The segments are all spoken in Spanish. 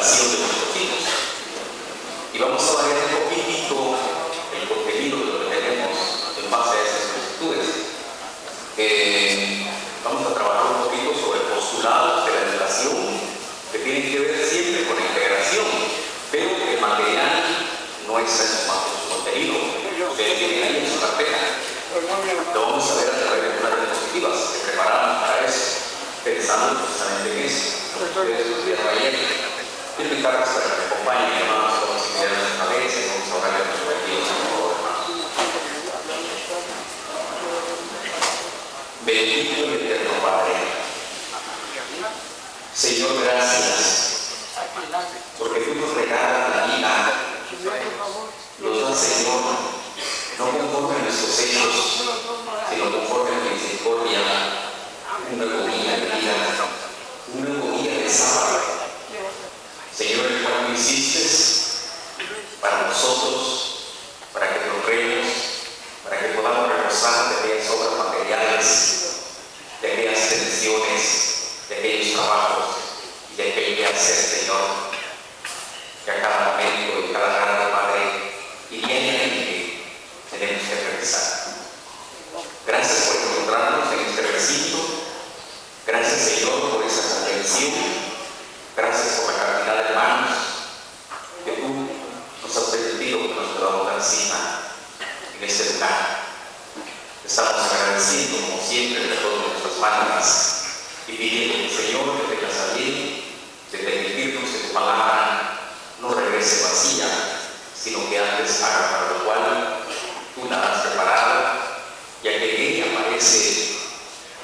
educación de nuestros hijos. Y vamos a variar un poquitito el contenido de lo que tenemos en base a esas solicitudes. Vamos a trabajar un poquito sobre postulados de la educación que tienen que ver siempre con la integración, pero el material no es su contenido. Ustedes tienen ahí en su carpeta. Lo vamos a ver a través de unas diapositivas que preparamos para eso, pensando precisamente en eso. Ustedes los días de ayer, invitarles para que me acompañen, hermanos, con si quieren nuestra vez, vamos a orar de los objetivos en todo, hermanos. Bendito y eterno Padre, Señor, gracias, porque tú nos regalas la vida, nos das, Señor, no conforme a nuestros hechos, sino conforme a tu misericordia, una nuevo día de vida, un nuevo día de sábado, Señor, el cual tú hiciste para nosotros, para que te honremos, para que podamos regozar de aquellas obras materiales, de aquellas tensiones, de aquellos trabajos y de aquel que hacer, Señor, que a cada momento y cada tarde, Padre, y viene que tenemos que realizar. Gracias por encontrarnos en este recinto. Gracias, Señor, por esa comprensión. Gracias por la cantidad de hermanos que tú nos has permitido que nos podamos dar cita en este lugar. Estamos agradeciendo, como siempre, de todas nuestras palabras y pidiendo, Señor, que tengas a bien de permitirnos que tu palabra no regrese vacía, sino que antes haga para lo cual tú la has preparado, ya que en ella aparece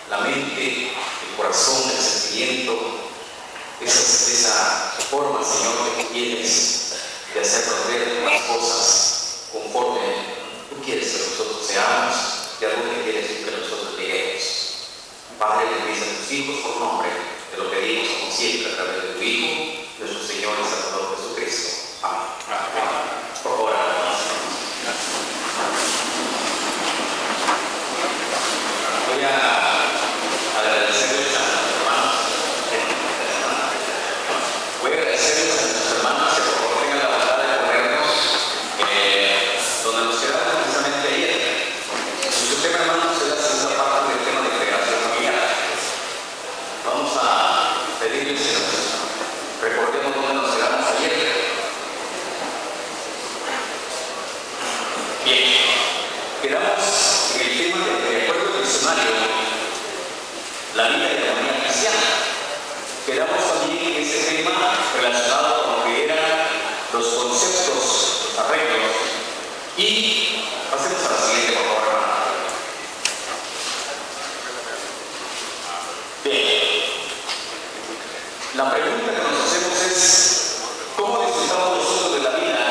la mente, el corazón, el sentimiento, esa forma, Señor, que tú tienes de hacernos ver las cosas conforme tú quieres que nosotros seamos y a dónde quieres que nosotros lleguemos. Padre, bendice a tus hijos por nombre, te lo pedimos como siempre a través de tu Hijo, nuestro Señor y Salvador Jesucristo. Amén. Por favor, voy a agradecerles a nuestros hermanos. Voy a agradecerles a nuestros hermanos que por favor tengan la bondad de ponernos donde nos quedamos precisamente ayer. Nuestro tema, hermanos, es la segunda parte del tema de integración familiar. Vamos a pedirles que nos recordemos dónde nos quedamos ayer. Bien, quedamos en el tema de acuerdo al diccionario, la vida y la armonía cristiana. Quedamos también en ese tema relacionado con lo que eran los conceptos, los arreglos. Y pasemos a la siguiente, por favor, hermano. Bien, la pregunta que nos hacemos es: ¿cómo disfrutamos nosotros de la vida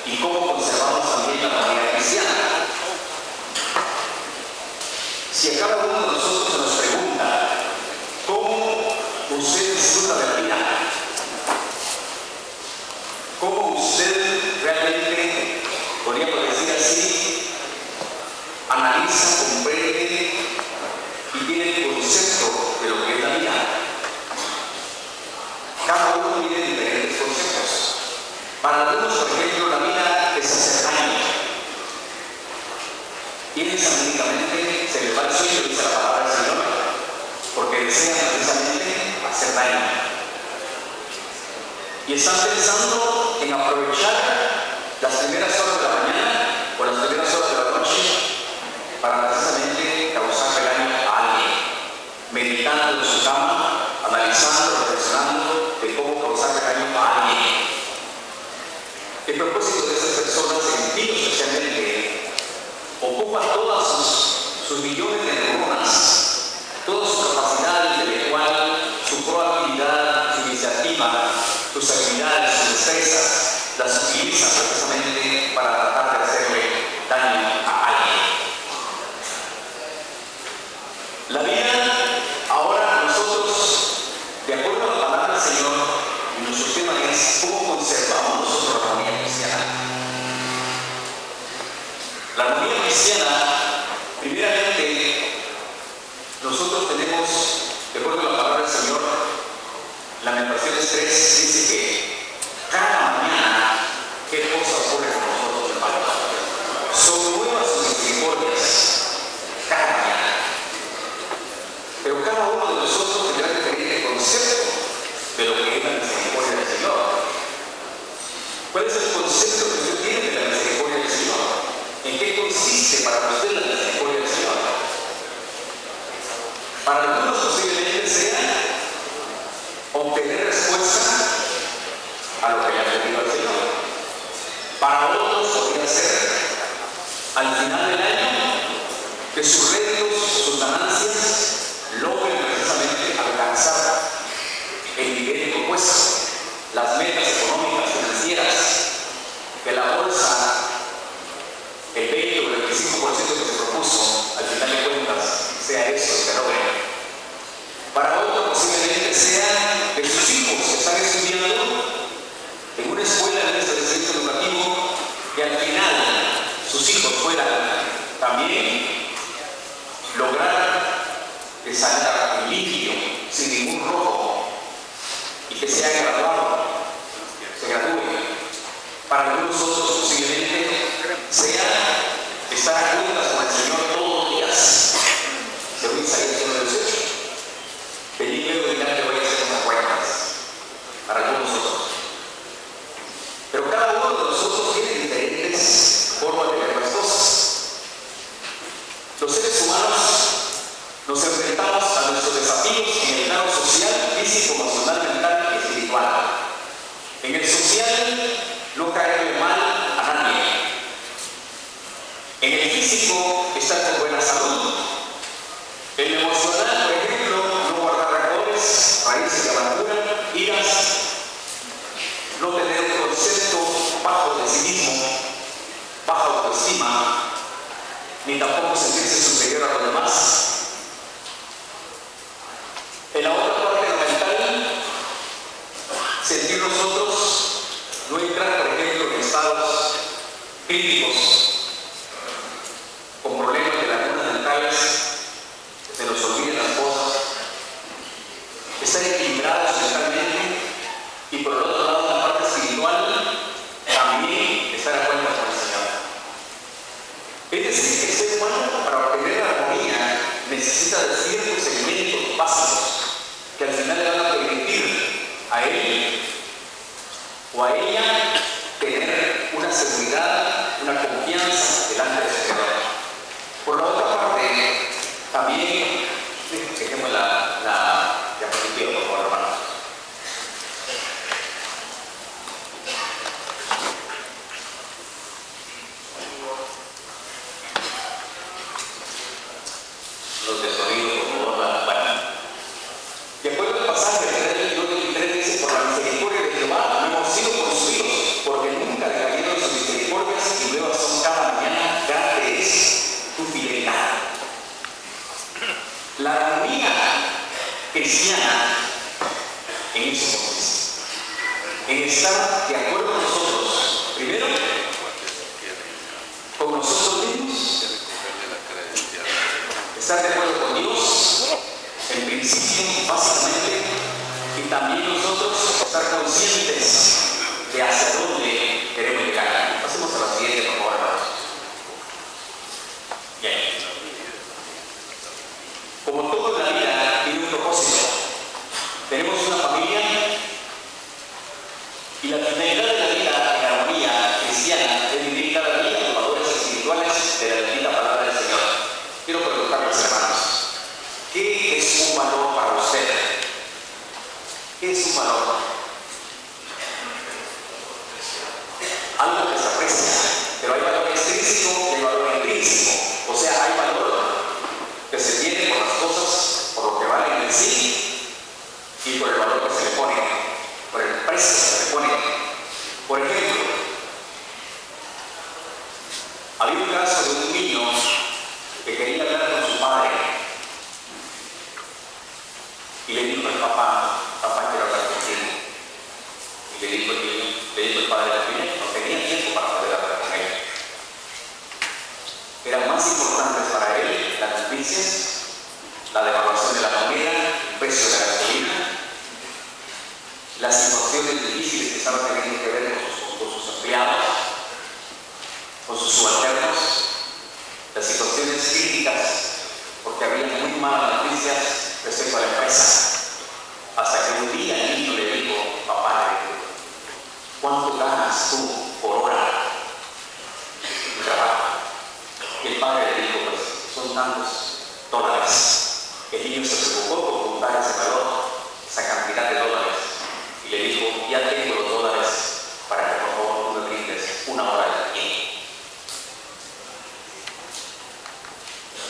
y cómo conservamos también la armonía cristiana? Si a cada uno de nosotros se nos pregunta cómo usted disfruta de la vida, cómo usted realmente, podríamos decir así, analiza, comprende y tiene el concepto de lo que es la vida. Cada uno tiene diferentes conceptos. Para algunos, por ejemplo, la vida es hacer daño. Quienes únicamente se les va el sueño, dice la palabra del Señor, porque desean precisamente hacer daño. Y están pensando en aprovechar las primeras horas de la mañana o las primeras horas de la noche para precisamente causar daño a alguien, meditando en su cama, analizando, reflexionando de cómo causar daño a alguien. El propósito de estas personas, en ti especialmente, ocupa todas sus millones de neuronas, toda su capacidad intelectual, su proactividad, su iniciativa, sus habilidades, sus destrezas, las utiliza precisamente para tratar de hacerle daño a alguien. La vida, ahora nosotros, de acuerdo a la palabra del Señor, nuestro tema es cómo conservamos nosotros la armonía cristiana. La armonía cristiana, primeramente, nosotros tenemos, de acuerdo a la palabra del Señor, Lamentaciones 3 dice que Son nuevas sus misericordias cada mañana. Pero cada uno de nosotros tendrá que tener el concepto de lo que es la misericordia del Señor. ¿Cuál es el concepto que usted tiene de la misericordia del Señor? ¿En qué consiste para usted la misericordia del Señor? Para algunos posiblemente sea obtener respuesta a lo que le ha pedido al Señor. Para otros podría ser al final del año que sus réditos, sus ganancias logren precisamente alcanzar el nivel propuesto, las metas económicas, financieras, que la bolsa, el 20 o el 25% que se propuso, al final de cuentas, sea eso que logre. Para otros posiblemente sea que sus hijos que están estudiando en una escuela en este centro educativo, que al final sus hijos puedan también lograr que salga limpio, sin ningún rojo, y que sea graduado, se gradúe. Para algunos otros posiblemente sea estar a cuentas con el Señor todos los días, según Isaías 1:18. Venid luego y dirán que voy a hacer unas cuentas. Para algunos otros. Pero cada uno de nosotros tiene diferentes formas de ver las cosas. Los seres humanos nos enfrentamos a nuestros desafíos en el plano social, físico, emocional, mental y espiritual. En el social, no caerle mal a nadie. En el físico, estar con buena salud. En el emocional, por ejemplo, no guardar rencores, raíces de amargura, iras, no tener un concepto bajo de sí mismo, baja autoestima, ni tampoco sentirse superior a los demás. En la otra parte de lo mental, sentir nosotros no entrar, por ejemplo, en estados críticos, con problemas de lagunas mentales, que se nos olviden las cosas, estar equilibrados mentalmente, y por el otro lado, en la parte espiritual, también estar a cuenta con el Señor. Es decir, que el ser humano, para obtener la armonía, necesita de ciertos elementos básicos que al final le van a permitir a él o a ella tener una seguridad, una confianza delante del Señor. Por la otra parte, también, dejemos la diapositiva, por favor, hermanos. Los de sonido, por favor, bueno. De acuerdo al pasaje de 3:23 dice: por la misericordia de Jehová no hemos sido consumidos, porque nunca decayeron sus misericordias y nuevas son cada mañana, grande es tu fidelidad. La armonía cristiana en eso consiste, en estar de acuerdo con nosotros, primero, con nosotros mismos, estar de acuerdo con Dios, en principio, básicamente, y también nosotros estar conscientes de hacia dónde queremos llegar. Pasemos a la siguiente, por favor, hermanos. Bien. Como todo en la vida tiene un propósito, tenemos una familia y la finalidad de la vida en armonía cristiana es vivir cada día los valores espirituales de la bendita palabra del Señor. Quiero preguntarles, hermanos, ¿qué es un valor para usted? ¿Qué es un valor? Algo que se aprecia, pero hay valor extrínseco y hay valor intrínseco. O sea, hay valor que se tiene por las cosas, por lo que valen en sí, y por el valor que se le pone, por el precio que se le pone. Por ejemplo, había un caso de un niño que quería hablar con su padre y le dijo al papá: papá, quiero hablar contigo. Y le dijo el padre al final, no tenía tiempo para poder hablar con él. Eran más importantes para él las noticias, la devaluación de la moneda, el precio de la gasolina, las situaciones difíciles que estaban teniendo que ver con sus empleados, con sus subalternos, las situaciones críticas, porque había muy malas noticias respecto a la empresa. Hasta que un día el niño le dijo, papá, ¿cuánto ganas tú por hora de trabajo? Y el padre le dijo, pues son tantos dólares. El niño se preocupó por juntar ese valor, esa cantidad de dólares, y le dijo, ya tengo los dólares para que por favor tú me brindes una hora de tiempo.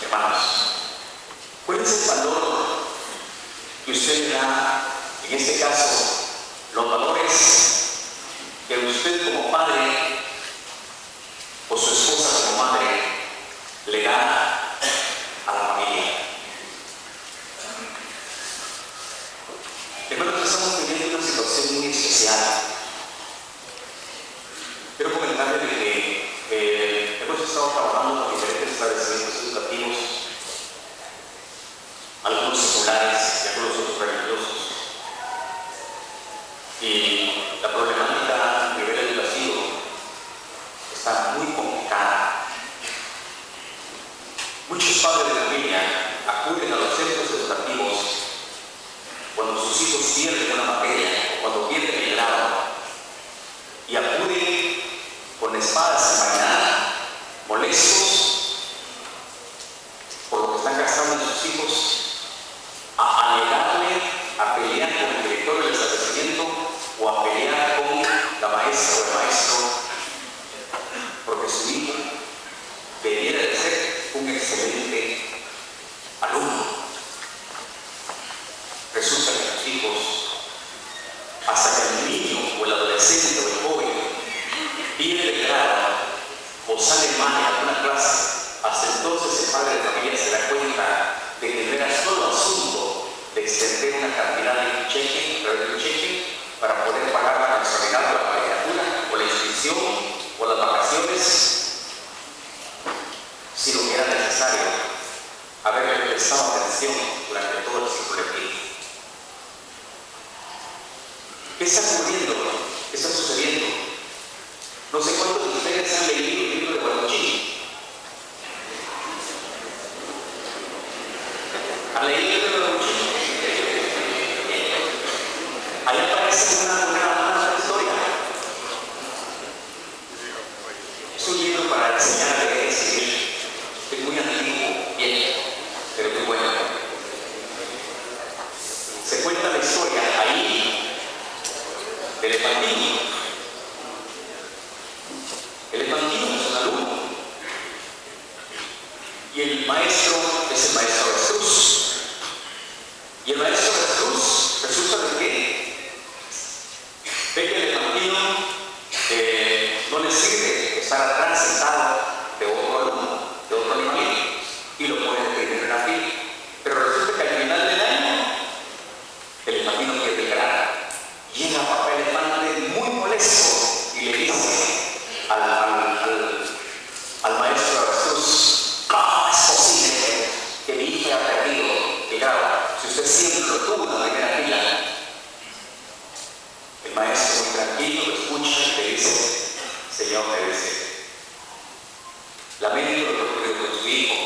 Hermanos, ¿cuál es el valor que usted le da, en este caso, los valores que usted como padre o su esposa como madre le da a la familia? Hermanos, estamos viviendo una situación muy especial. Quiero comentarles que hemos estado trabajando con diferentes establecimientos educativos, algunos seculares y algunos otros religiosos. Y la problemática a nivel educativo está muy complicada. Muchos padres de familia acuden a los centros educativos cuando sus hijos pierden una materia o cuando pierden el grado, y acuden con espadas desenvainadas, molestos por lo que están gastando en sus hijos, a alegarle, a pelear con el director del establecimiento o a pelear con la maestra o el maestro, porque su hijo debiera de ser un excelente alumno. Resulta que sus hijos, hasta que el niño o el adolescente o el joven pierde el grado o sale mal en alguna clase, hasta entonces el padre de familia se da cuenta de que no era solo asunto de extender una cantidad de cheque, a través del cheque, para poder pagar la mensualidad o la colegiatura o la inscripción o las vacaciones, sino que era necesario haberle prestado atención durante todo el ciclo lectivo. ¿Qué está ocurriendo? ¿Qué está sucediendo? No sé cuántos de ustedes han leído el libro de Guarochichi. ¿Han leído el libro de Guarochichi? Ahí aparece una historia. Es un libro para enseñar a leer y escribir. Es muy antiguo, bien, pero muy bueno. Se cuenta la historia ahí del elefantino. El elefantino es un alumno y el maestro es el maestro Avestruz. Y el maestro Avestruz resulta de que ve que el elefantino no le sirve estar atrás sentado de otro alumno, de otro animalito, y lo pone de primero en la fila. Pero resulta que al final del año el elefantino pierde el grado. Llega papá elefante muy molesto y le dice al maestro Avestruz, ¿cómo es posible que mi hijo haya perdido el grado si usted siempre lo tuvo en la primera fila? El maestro muy tranquilo lo escucha y le dice, señor, le dice, lamento lo que ocurrió con su hijo,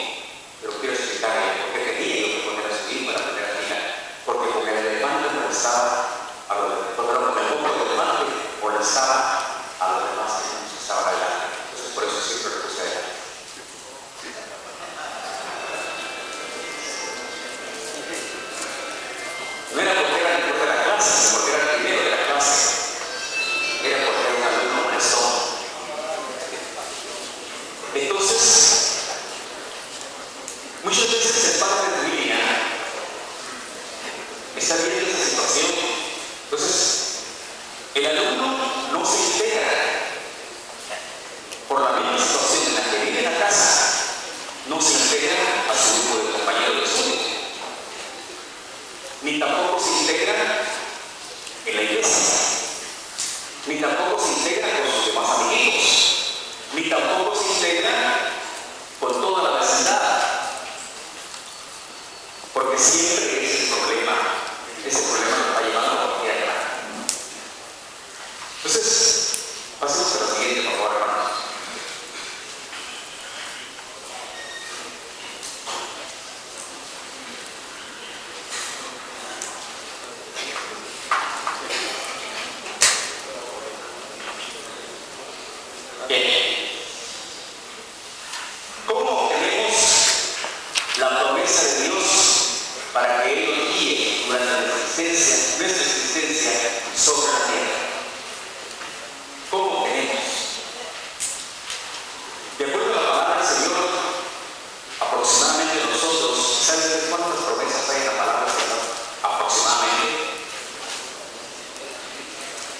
pero quiero explicarle por qué tenía yo que poner a su hijo en la primera fila. Porque con el elefante molestaba a los demás, con el poco de elefante molestaba a los demás que estaban adelante. Entonces por eso siempre lo puse adelante. No era porque era el mejor de la clase, sino porque era el primero de la clase. Era porque era un alumno molestón. Entonces, muchas veces el padre de familia está viendo esa situación. Entonces, el alumno no se integra por la misma situación en la que vive en la casa, no se integra a su grupo de compañeros de estudio, ni tampoco se integra en la iglesia, ni tampoco se integra con sus demás amiguitos, ni tampoco se integra con toda la vecindad, porque siempre ese problema nos está llevando a cualquier grado. Entonces, pasemos a lo siguiente, por favor, hermanos.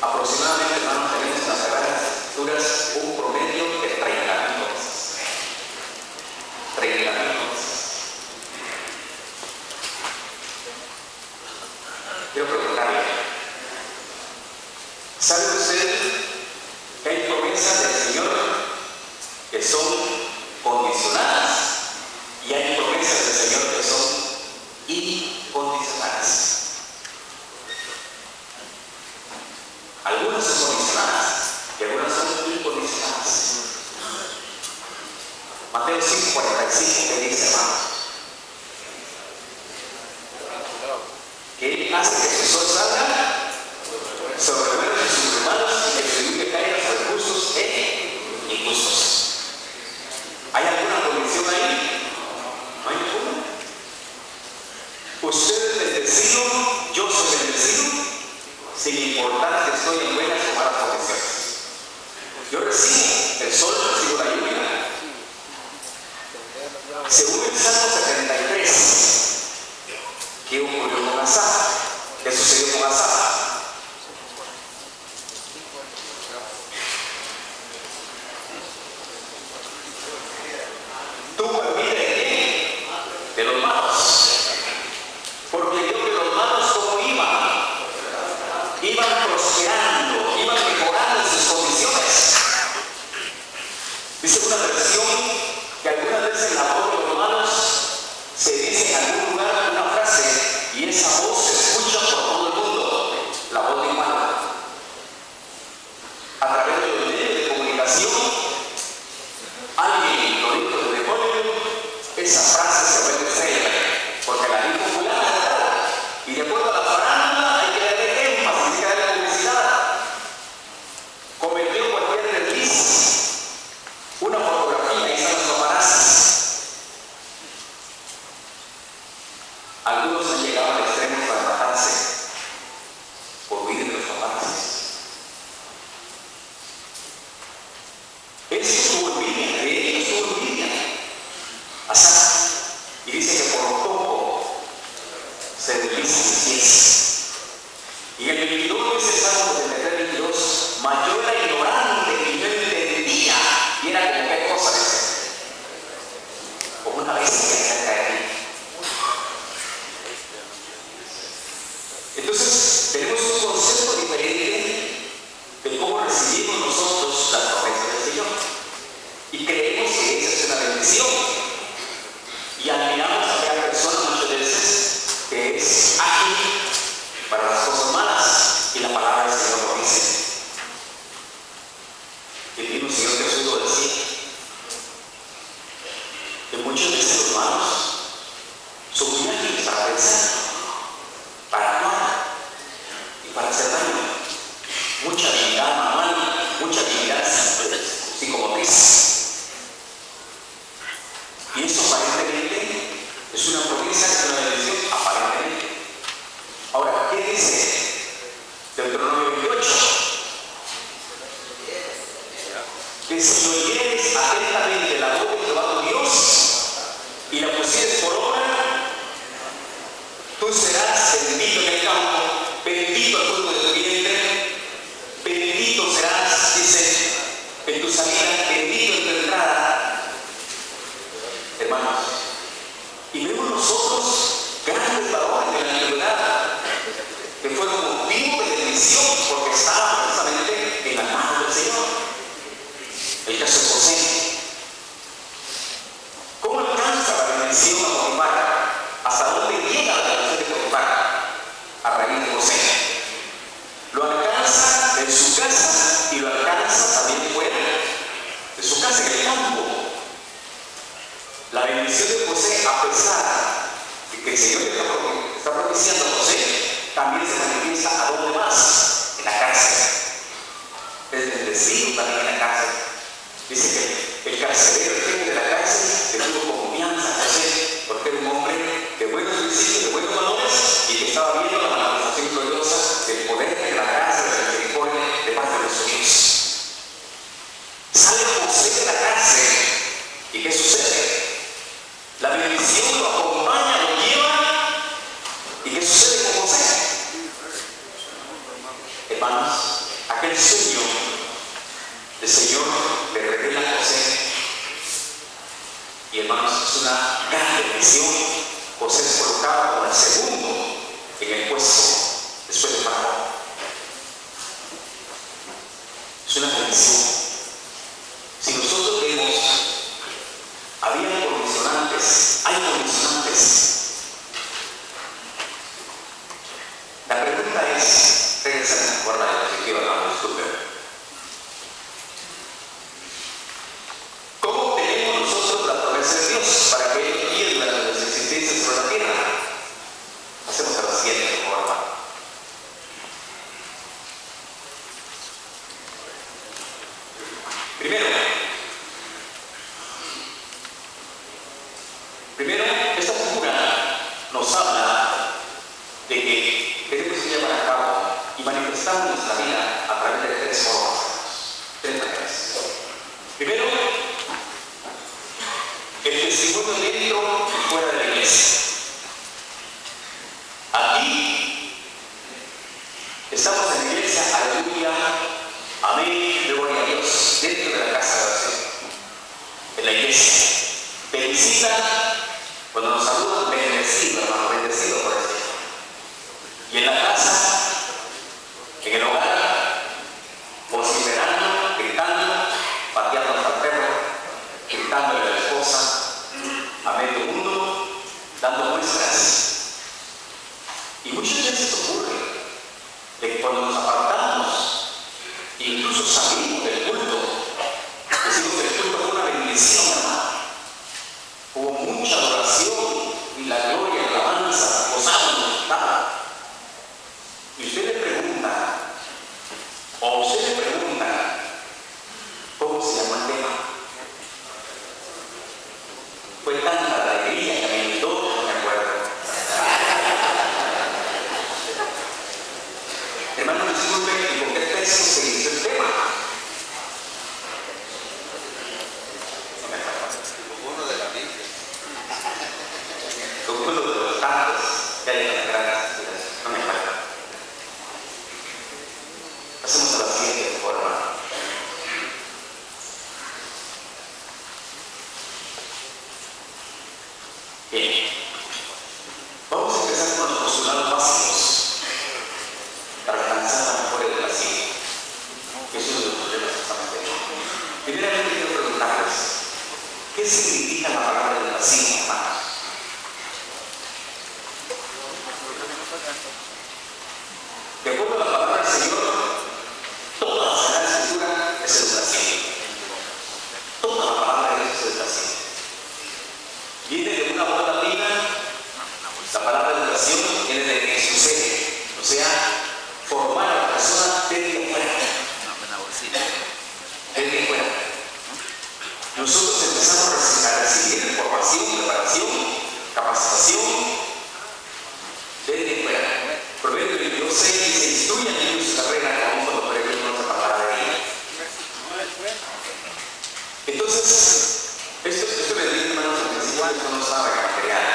Aproximadamente, hermanos, tenemos en las Sagradas Escrituras un promedio de 30.000 cosas. 30.000 cosas. Quiero preguntarle, ¿sabe usted que hay promesas del Señor que son condicionadas y hay promesas del Señor que son incondicionadas? Algunas son condicionadas y algunas son incondicionadas. Mateo 5:45, que dice, hermanos, que Él hace que su sol salga sobre buenos y sus hermanos y que su lluvia caiga sobre justos e injustos. ¿Hay alguna condición ahí? No hay ninguna. Usted es bendecido, yo soy bendecido, sin importar que estoy en buenas o malas condiciones. Yo recibo el sol, recibo la lluvia. Según el Salmo 73, ¿qué ocurrió con Asaf? ¿Qué sucedió con Asaf? Tuvo envidia de quién? De los malos. Porque vio que los malos, como iban prosperando, iban mejorando en sus condiciones. Dice una versión que algunas veces en la voz de los malos se dice en algún lugar una frase y esa voz se escucha por todo el mundo, la voz de un malo. A través de los medios de comunicación, alguien lo dijo desde Hollywood, esa frase se vuelve célebre, porque la dijo fulana de tal, y de acuerdo a la farándula hay que darle énfasis, hay que darle publicidad. Cometió cualquier desliz, una fotografía, ahí están los paparazzis. Algunos han llegado al extremo para matarse por huir de los paparazzis. Él tuvo envidia, de ellos tuvo envidia. Asaf, y dice que por poco se desliza mis pies. Y el 22 dice Salmo 73:22, mas yo era ignorante y no entendía. Y era como qué cosa, dice, como una bestia cerca de mí. Entonces, tenemos un concepto diferente de cómo recibimos nosotros las promesas del Señor. Y creemos que esa es una bendición. Y admiramos a aquella persona muchas veces que es ágil para las cosas malas. Y la palabra del Señor lo dice. El mismo Señor Jesús lo decía. Que muchas veces los malos son muy ágiles para pensar, para actuar y para hacer daño. Mucha habilidad manual, mucha habilidad psicomotriz. Y esto aparentemente es una promesa, es una bendición, aparentemente. Ahora, ¿qué dice Deuteronomio 28? Que si oyeres atentamente la voz de Jehová tu Dios y la pusieres por obra, tú serás bendito en el campo, bendito el fruto de tu vientre, bendito serás, dice, en tu salida, bendito en tu entrada. Hermanos, y vemos nosotros grandes varones de la antigüedad que fueron motivo de bendición porque estaban precisamente en las manos del Señor. El caso de José. ¿Cómo alcanza la bendición a Potifar? ¿Hasta dónde llega la bendición de Potifar? A raíz de José. Lo alcanza en su casa y lo alcanza también fuera de su casa, en el campo. La bendición de José, a pesar de que el Señor está propiciando a José, también se manifiesta a dónde más, en la cárcel. Es bendecido también en la cárcel. Dice que el carcelero, el jefe de la cárcel, le tuvo confianza a José, porque era un hombre de buenos principios, de buenos valores, y que estaba viendo la manifestación gloriosa del poder de la gracia, de la misericordia de parte de su Dios. Sale José de la cárcel, ¿y qué sucede? La bendición lo acompaña, lo lleva, ¿y qué sucede con José? Hermanos, aquel sueño, el Señor le revela a José. Y hermanos, es una gran bendición. José es colocado como el segundo en el puesto después de Faraón. Es una bendición. Si nosotros vemos, había condicionantes, hay condicionantes. La pregunta es, regresando a la diapositiva, hermano, disculpe. ¿Cómo tenemos nosotros la promesa de Dios para que Él guíe durante nuestra existencia sobre la tierra? Hacemos a la siguiente, por favor, hermano. Primero, esta figura nos habla de que debemos llevar a cabo y manifestar nuestra vida a través de tres formas, tres maneras. Primero, el testimonio dentro y fuera de la iglesia. Aquí estamos en la iglesia, aleluya, amén, gloria a Dios, dentro de la casa de oración, en la iglesia. Felicita, cuando nos saludan, bendecido, hermano, bendecido por eso. Y en la casa, en el hogar, vociferando, gritando, pateando al perro, gritándole a la esposa, a medio mundo, dando muestras. Y muchas veces ocurre de que cuando nos apartamos, incluso salimos del culto, decimos que el culto fue una bendición, hermano. Hubo mucha adoración y la gloria, la alabanza, gozábamos, disfrutaba. Y usted le pregunta, o usted le pregunta, ¿cómo se llama el tema? Fue tanta la alegría que me invitó, no me acuerdo. Hermano, disculpe, ¿y con qué texto se hizo el tema? Uno de la Biblia. Con uno de los tantos que hay en las grandes ciudades. No me acuerdo. Hacemos a la siguiente forma. Bien. Vamos a empezar con los postulados básicos para alcanzar la mejor educación. Que es uno de los problemas que estamos teniendo. Primeramente quiero preguntarles, ¿qué significa la palabra educación, hermanos? De acuerdo a la palabra del Señor, toda la Sagrada Escritura es educación. Toda la palabra de Dios es educación. Viene de una voz latina, la palabra educación viene de exusere, o sea, formar a la persona desde afuera. Desde afuera. Nosotros empezamos a recibir formación, preparación, capacitación desde afuera. Proverbios 22:6 dice: instruye a niños su carrera como cuando proverbios no se apartará de ella. Entonces, esto me dice, hermanos, al principio esto no estaba en material,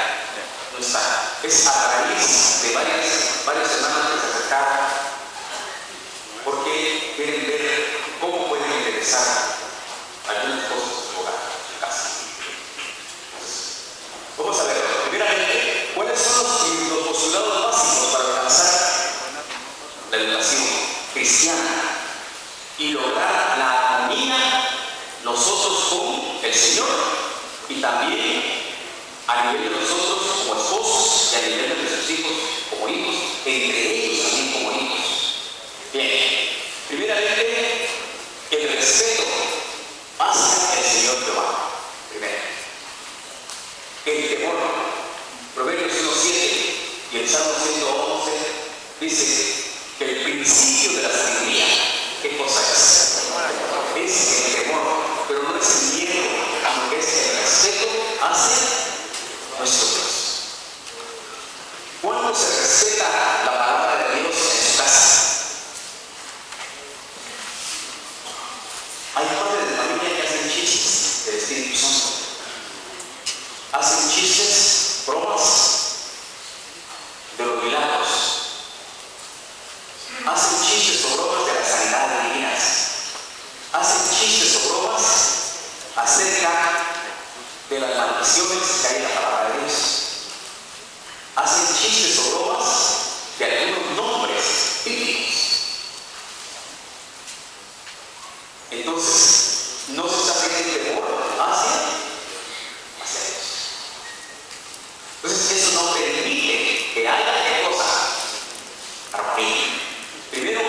no está. Es a raíz de varios hermanos que se acercaron porque quieren ver cómo pueden interesar algunas cosas de su hogar, de su casa. Entonces, vamos a ver, primeramente, ¿cuáles son los postulados básicos para alcanzar la educación cristiana y lograr la armonía nosotros con el Señor y también a nivel de nosotros como esposos y a nivel de nuestros hijos como hijos, entre ellos también como hijos? Bien, primeramente, el respeto hacia el Señor Jehová. Primero, el temor. Proverbios 1:7 y el Salmo 111 dice que el principio de la sabiduría, ¿qué cosa es? Es el temor, pero no es el miedo, sino que es el respeto hacia nuestro Dios. ¿Cuándo se respeta la palabra de Dios en su casa? Hay padres de familia que hacen chistes del Espíritu Santo. Hacen chistes, bromas de los milagros. Hacen chistes o bromas de la sanidad acerca de las maldiciones que hay en la palabra de Dios. Hacen chistes o bromas de algunos nombres bíblicos. Entonces, no se está teniendo temor hacia Dios. Entonces, eso no permite que haya ¿qué cosa? Armonía. Primero,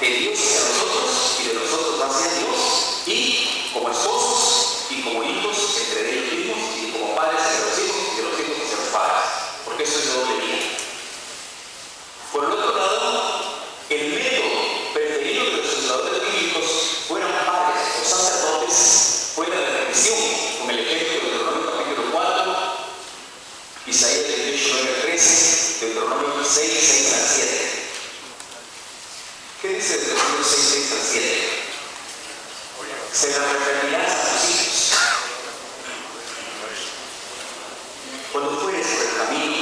de Dios hacia nosotros y de nosotros hacia Dios. Y como esposos y como hijos entre ellos mismos y como padres hacia los hijos y de los hijos hacia los padres. Porque eso es doble vía. Por el otro lado, el método preferido de los legisladores bíblicos fueron padres o sacerdotes, fue la repetición, con el ejemplo de Deuteronomio capítulo 4, Isaías 28, 9 al 13, Deuteronomio 6, 6 al 7. ¿Qué dice Deuteronomio 6, 6 al 7? Se la referirás a tus hijos. Cuando fueres por el camino,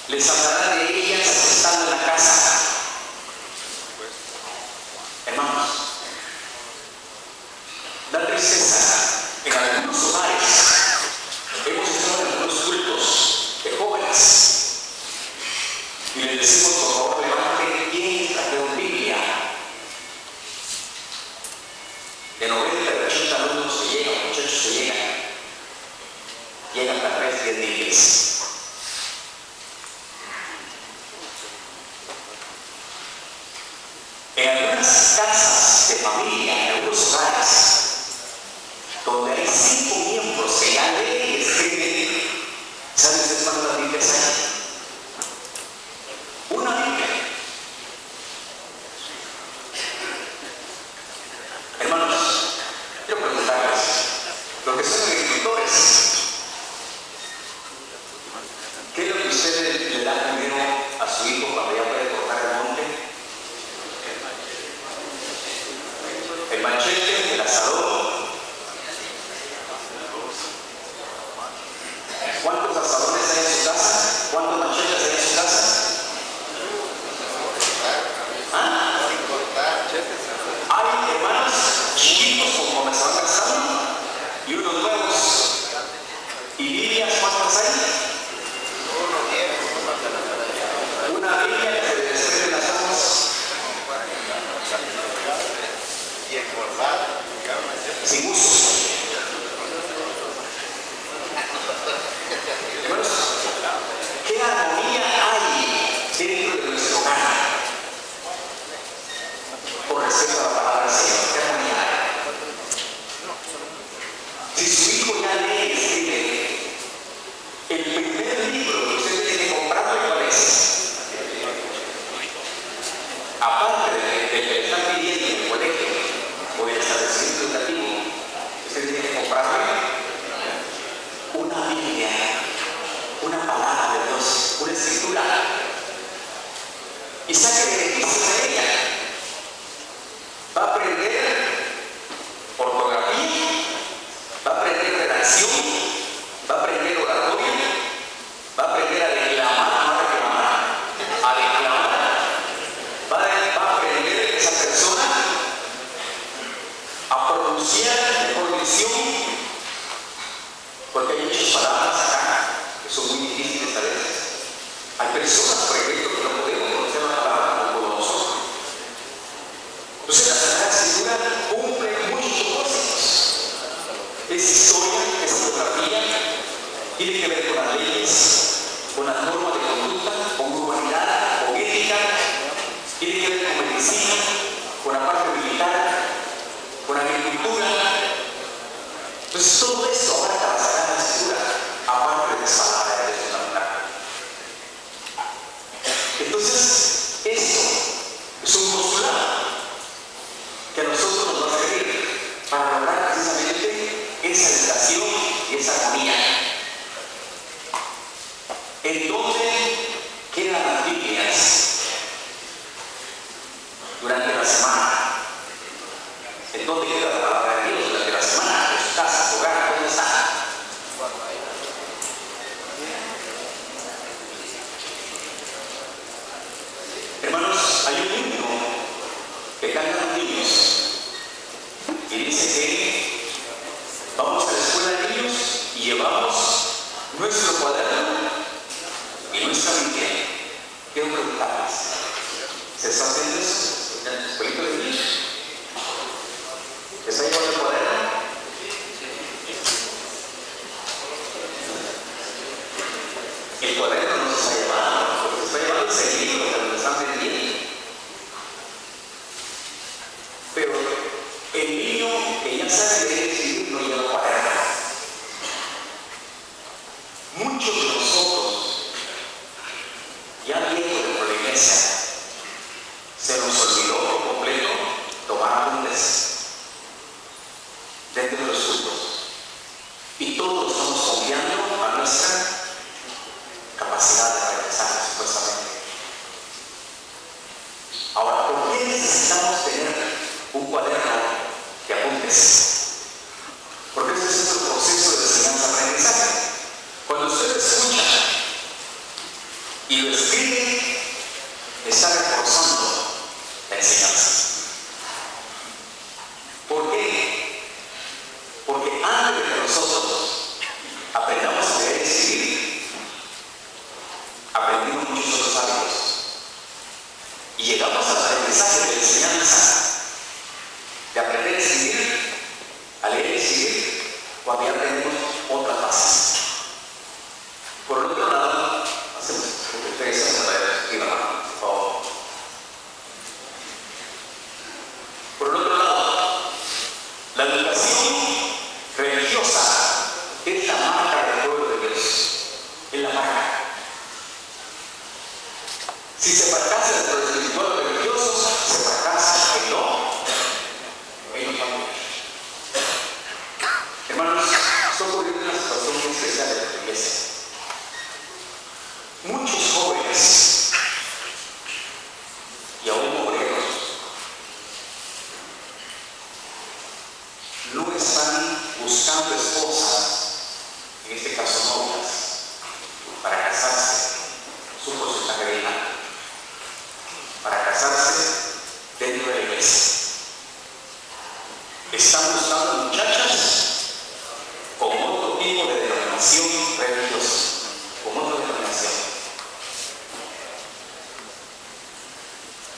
les hablará de ellas estando en la casa. Hermanos, la tristeza en algunos hogares, hemos estado en algunos cultos de jóvenes y les decimos, por favor, levanten quién trajeron Biblia. De 90 a 80 alumnos que llegan, muchachos que llegan tal vez 10 niños. En algunas casas de familia, en algunos hogares, donde hay 5 miembros que ya leen y escriben, ¿saben ustedes cuántas Biblias hay? Una Biblia. Hermanos, quiero preguntarles, los que son agricultores, ¿qué es lo que ustedes le dan primero a su hijo cuando ya puede cortar el monte? El machete, el asador. ¿Cuántos asadores hay en su casa? ¿Cuántos machetes hay en su casa? ¿Ah? Hay hermanos chiquitos conforme se van casando y unos nuevos. ¿Y Biblias cuántas hay? Una Biblia que se desprende las hojas. Sin uso. Hermanos, ¿qué armonía hay dentro de nuestro hogar? Por respeto a la palabra del Señor, ¿qué armonía hay? Si su hijo ya lee y escribe, el primer libro que usted tiene que comprarle, ¿cuál es? Aparte del que le están pidiendo en el colegio o del establecimiento educativo, usted tiene que comprarle una Biblia, una palabra de Dios, una escritura, y saque beneficios de ella. Va a aprender ortografía, va a aprender redacción, va a aprender oratoria, va a aprender a declamar, no a reclamar, a declamar. Va a aprender esa persona a pronunciar mejor dicción, porque hay muchas palabras acá que son muy difíciles a veces. Hay personas, por ejemplo, que no podemos pronunciar una palabra como nosotros. Entonces la Sagrada Escritura cumple muchos propósitos. Es historia, es geografía, tiene que ver con las leyes, con las normas de conducta, con humanidad, con ética, tiene que ver con medicina, con la parte militar, con agricultura. Entonces todo esto abarca la Sagrada Escritura, aparte de esa palabra de Dios fundamental. Entonces, esto es un postulado que a nosotros nos va a servir para lograr precisamente esa educación y esa armonía. ¿En dónde quedan las Biblias durante la semana? ¿En dónde queda la palabra de Dios durante la semana? ¿En su casa, su hogar? ¿Dónde está? Hermanos, hay un himno que cantan los niños y dice que Felipe de Niños. ¿Está llevando el cuaderno? El cuaderno no se está llevando, lo que se está llevando es el libro que nos están vendiendo. Pero el niño que ya sabe leer y escribir no lleva cuaderno. Muchos de nosotros, ya viejos de la iglesia, se nos olvidó por completo tomar apuntes dentro de los cultos. Y todos estamos confiando a nuestra capacidad de regresar, supuestamente. Ahora, ¿por qué necesitamos tener un cuaderno de apuntes? Porque ese es el proceso de enseñanza-aprendizaje. Cuando usted escucha y lo escribe, está reforzando la enseñanza. ¿Por qué? Porque antes de que nosotros aprendamos a leer y escribir, aprendimos muchos otros hábitos. Y llegamos al aprendizaje de la enseñanza, de aprender a escribir, a leer y escribir, cuando ya aprendemos otras bases. Por el otro lado, hacemos ustedes aquí la mano, por favor. Por el otro lado, la educación religiosa es la marca del pueblo de Dios. Es la marca. Si se fracasa dentro del espiritual religioso, se fracasa en lo familiar. Hermanos, estoy ocurriendo una situación muy especial en la iglesia. Muchos jóvenes y aún obreros no están buscando esposas, en este caso novias, para casarse, su porcentaje de edad, para casarse dentro de la iglesia. Están buscando muchachas con otro tipo de denominación religiosa, con otra denominación.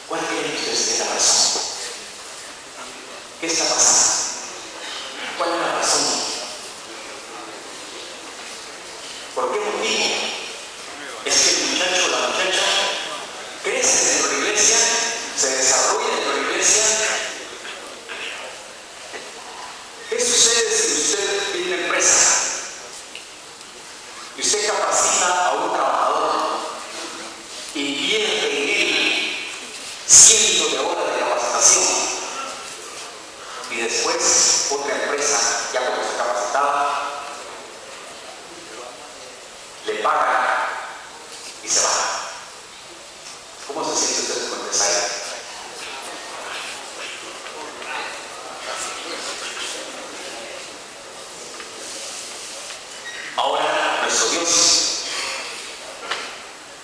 ¿Cuál creen ustedes que es la razón? ¿Qué está pasando? ¿Cuál es la razón? ¿Por qué motivo? Es que el muchacho o la muchacha crece dentro de la iglesia, se desarrolla dentro de la iglesia. ¿Qué sucede si usted tiene una empresa y usted capacita a un trabajador y invierte en él cientos de horas de capacitación y después otra empresa, ya como está capacitada, le paga y se va? ¿Cómo se siente usted como empresario? Ahora, nuestro Dios,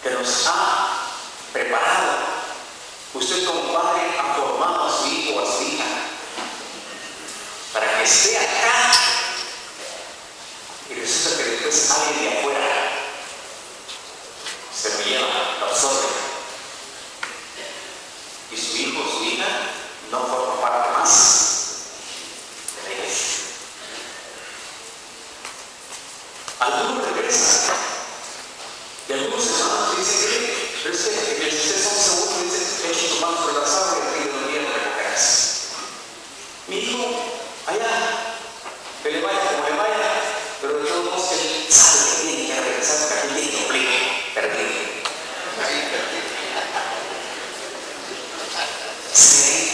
que nos ha preparado, usted como padre ha formado a su hijo o a su hija para que esté acá, y resulta que después alguien de afuera se lo lleva, lo absorbe, y su hijo o su hija no forma parte más de la iglesia. Algunos regresan y algunos hermanos dicen pero es que en el 11:1 dice echen tus manos por la sábana y el río no viene a recogerse. Mi hijo allá, que le vaya como le vaya, pero de todos modos él sabe que tiene que regresar porque aquí tiene que obligar, perdido.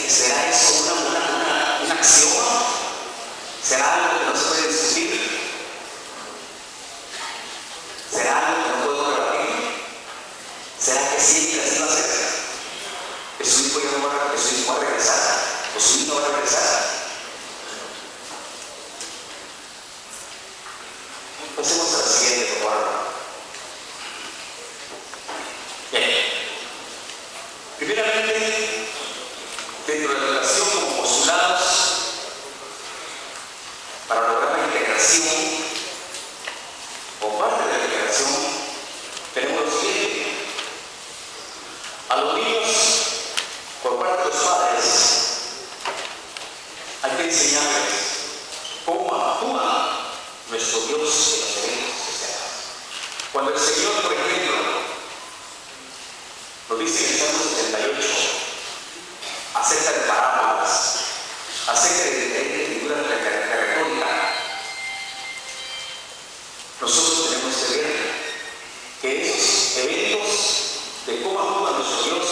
¿Será eso una acción? ¿Será algo que no se puede discutir? ¿Será algo que no puedo rebatir? ¿Será que siempre así va a ser? ¿Que su hijo ya no va, que su hijo va a regresar? ¿O su hijo va a regresar? Pasemos a la siguiente, por favor. Bien. Primeramente, dentro de la relación como postulados, acerca de parábolas, acerca de diferentes figuras de retórica. Nosotros tenemos que ver que esos eventos de cómo actúa nuestro Dios,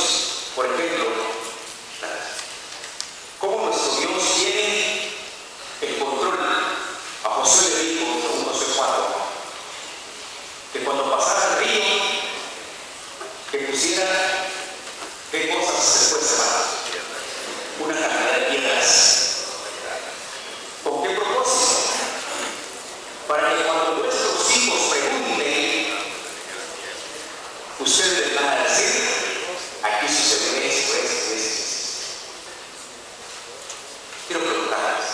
por ejemplo, cómo nuestro Dios tiene el control. A Josué le dijo, según Josué 4, que cuando pasara el río, que pusiera qué cosas después se van, una cantidad de piedras. ¿Con qué propósito? Para que cuando nuestros hijos pregunten, ustedes les van a decir, aquí sucedió esto. Quiero preguntarles,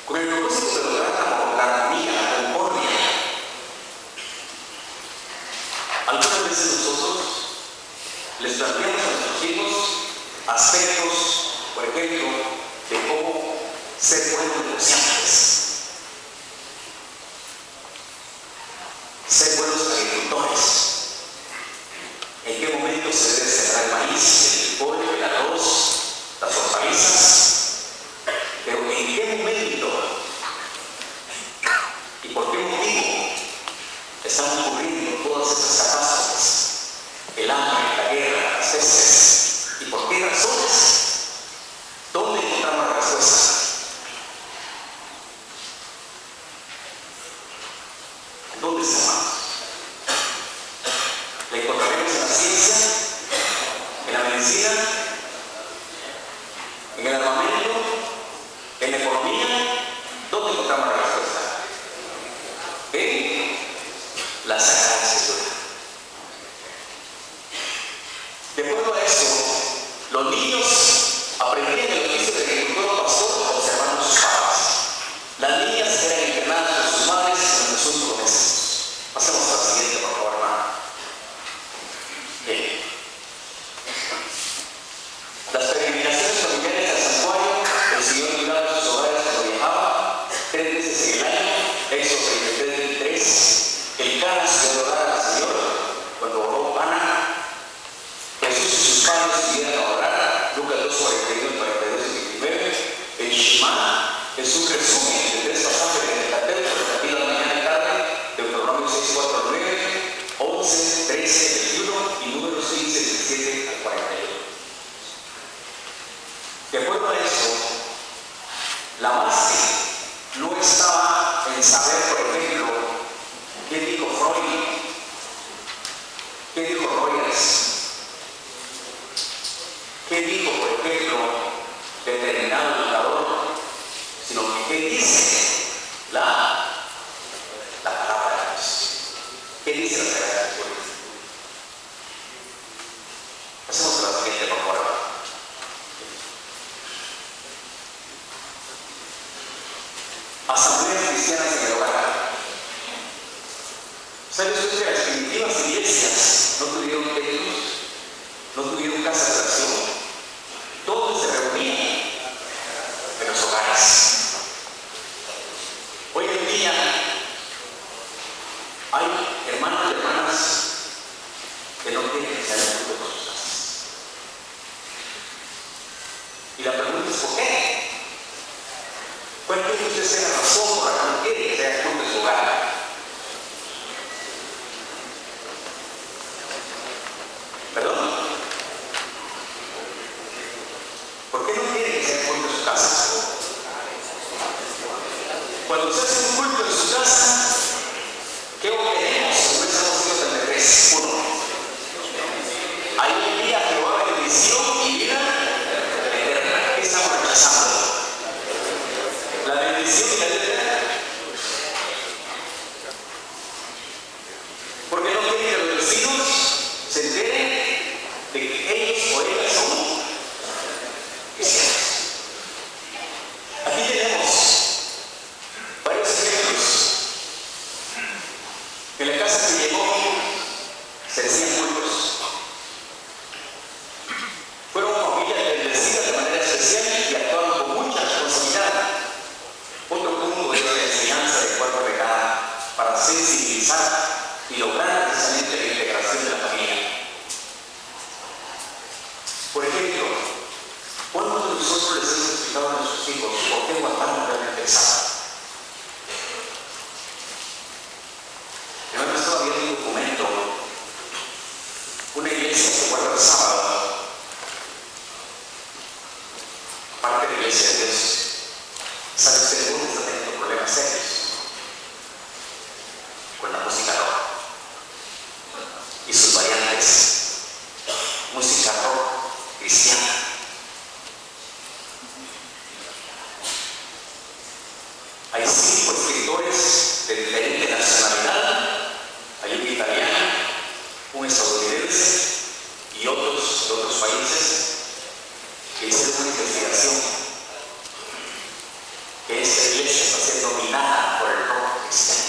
con el propósito de lograr la armonía, la concordia, algunas veces nosotros les planteamos a nuestros hijos aspectos, por ejemplo, de cómo ser buenos negociantes, ser buenos agricultores, en qué momento se debe sembrar el maíz, el frijol, el arroz, las hortalizas, pero en qué momento y por qué motivo están ocurriendo todas estas catástrofes, el hambre, la guerra, las pestes, y por qué razones. ¿Dónde encontramos la respuesta? ¿Dónde está? ¿La encontraremos en la ciencia? ¿En la medicina? ¿En el armamento? ¿En la economía? ¿Dónde encontramos la respuesta? En la Sagrada Escritura. De acuerdo a esto, los niños aprendían el oficio de agricultor o pastor observando a sus padres. Las niñas eran entrenadas por sus madres en los asuntos domésticos. Pasemos a la siguiente, por favor, hermano. Bien. Las peregrinaciones familiares al santuario, el Señor cuidaba de sus hogares cuando viajaba 3 veces en el año, Éxodo 33:23. El cáliz de orar al Señor cuando oró Ana. Jesús y sus padres subieron a orar, Lucas 2:41, 42 y 29. El Shema es un resumen de 3 pasajes del Pentateuco, repetido mañana y tarde, Deuteronomio 6, 4 al 9, 11, 13, 21 y números 15, 17 al 41. De acuerdo a esto, la base no estaba en saber, por ejemplo, qué dijo Freud, qué dijo Rogers, qué dijo, por ejemplo, determinado educador, sino que qué dice la palabra de Dios. ¿Qué dice la Sagrada Escritura? Pasemos a la siguiente, por favor. Asambleas cristianas en el hogar. ¿Sabes usted que las primitivas iglesias no tuvieron templos, no tuvieron casas de oración? Todos se reunían en los hogares. Hoy en día hay hermanos y hermanas que no quieren que se hagan culto en sus casas. Y la pregunta es ¿por qué? ¿Cuál cree que usted sea la razón por la que no quiere que se haga culto en su hogar? ¿Perdón? ¿Por qué no quiere que se haga culto en su casa? Cuando se hace un culto en su casa, ¿qué obtenemos? Como es Salmo 133, 1. Ahí envía a Jehová bendición y vida eterna. ¿Qué estamos rechazando? La bendición y la vida eterna. Porque no quieren que los vecinos se enteren de que ellos o ellas son cristianos. Aquí tenemos varios ejemplos. En la casa que llegó se hacían cultos. Fueron familias bendecidas de manera especial y actuaron con mucha responsabilidad. Otro punto es la enseñanza de cuerpo regada para sensibilizar y lograr precisamente la integración de la familia. Por ejemplo, parte de la Iglesia de Dios. ¿Sabe usted que el mundo está teniendo problemas serios con la música rock y sus variantes? Música rock cristiana. Hay 5 escritores de diferente nacionalidad. Hay un italiano, un estadounidense y otros de otros países que hicieron una investigación que esta iglesia está siendo dominada por el rock cristiano.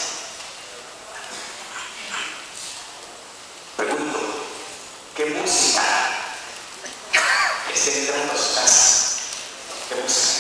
Pregunto, ¿qué música está entrando a su casa? ¿Qué música?